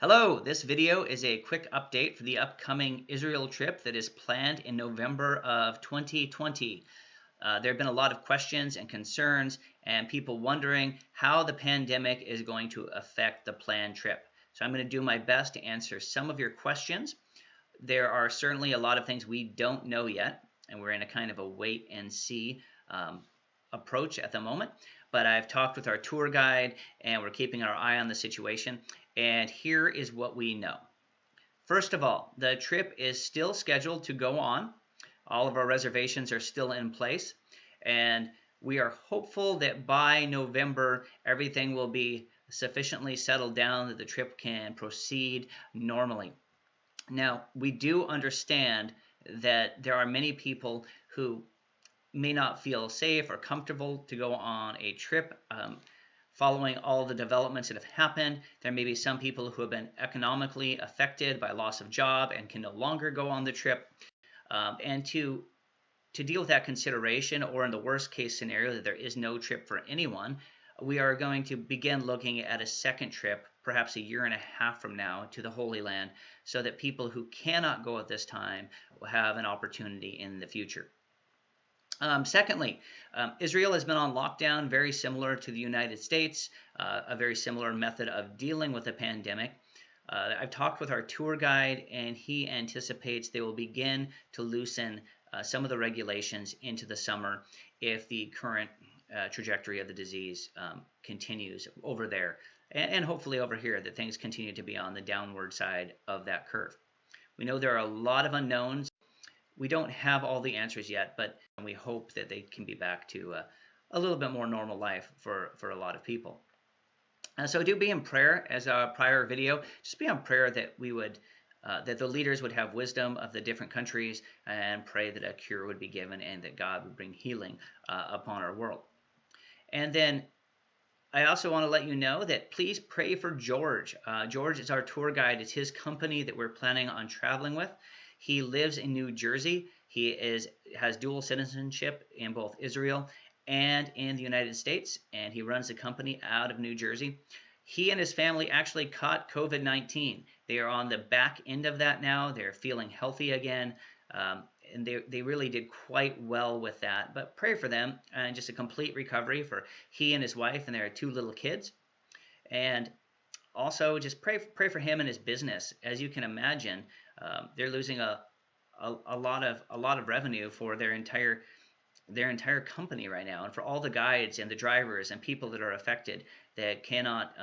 Hello, this video is a quick update for the upcoming Israel trip that is planned in November of 2020. There have been a lot of questions and concerns and people wondering how the pandemic is going to affect the planned trip. So I'm going to do my best to answer some of your questions. There are certainly a lot of things we don't know yet, and we're in a kind of a wait and see approach at the moment. But I've talked with our tour guide and we're keeping our eye on the situation. And here is what we know. First of all, the trip is still scheduled to go on. All of our reservations are still in place. And we are hopeful that by November, everything will be sufficiently settled down that the trip can proceed normally. Now, we do understand that there are many people who may not feel safe or comfortable to go on a trip following all the developments that have happened. There may be some people who have been economically affected by loss of job and can no longer go on the trip. And to deal with that consideration, or in the worst case scenario that there is no trip for anyone, we are going to begin looking at a second trip, perhaps a year and a half from now, to the Holy Land, so that people who cannot go at this time will have an opportunity in the future. Secondly, Israel has been on lockdown, very similar to the United States, a very similar method of dealing with the pandemic. I've talked with our tour guide, and he anticipates they will begin to loosen some of the regulations into the summer if the current trajectory of the disease continues over there, and hopefully over here, that things continue to be on the downward side of that curve. We know there are a lot of unknowns. We don't have all the answers yet, but we hope that they can be back to a little bit more normal life for a lot of people. So do be in prayer, as a prior video. Just be in prayer that we would, that the leaders would have wisdom of the different countries, and pray that a cure would be given and that God would bring healing upon our world. And then I also want to let you know that please pray for George. George is our tour guide. It's his company that we're planning on traveling with. He lives in New Jersey. He has dual citizenship in both Israel and in the United States, and he runs a company out of New Jersey. He and his family actually caught COVID-19. They are on the back end of that now. They're feeling healthy again, and they really did quite well with that. But pray for them, and just a complete recovery for he and his wife and their two little kids. And also just pray for him and his business. As you can imagine, they're losing a lot of revenue for their entire company right now, and for all the guides and the drivers and people that are affected that cannot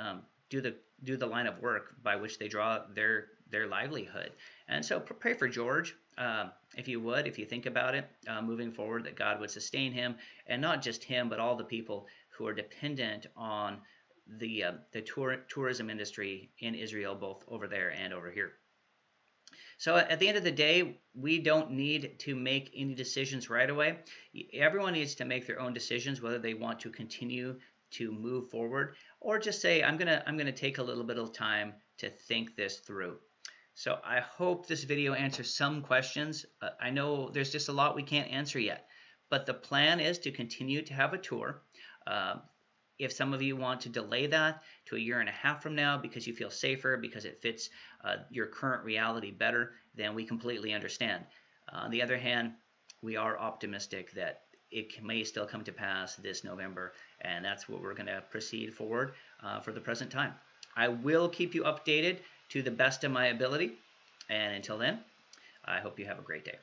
do the line of work by which they draw their livelihood. And so pray for George, if you think about it, moving forward, that God would sustain him, and not just him, but all the people who are dependent on the tourism industry in Israel, both over there and over here. So at the end of the day, we don't need to make any decisions right away. Everyone needs to make their own decisions, whether they want to continue to move forward or just say, I'm gonna take a little bit of time to think this through. So I hope this video answers some questions. I know there's just a lot we can't answer yet, but the plan is to continue to have a tour. If some of you want to delay that to a year and a half from now because you feel safer, because it fits your current reality better, then we completely understand. On the other hand, we are optimistic that it may still come to pass this November, and that's what we're going to proceed forward for the present time. I will keep you updated to the best of my ability, and until then, I hope you have a great day.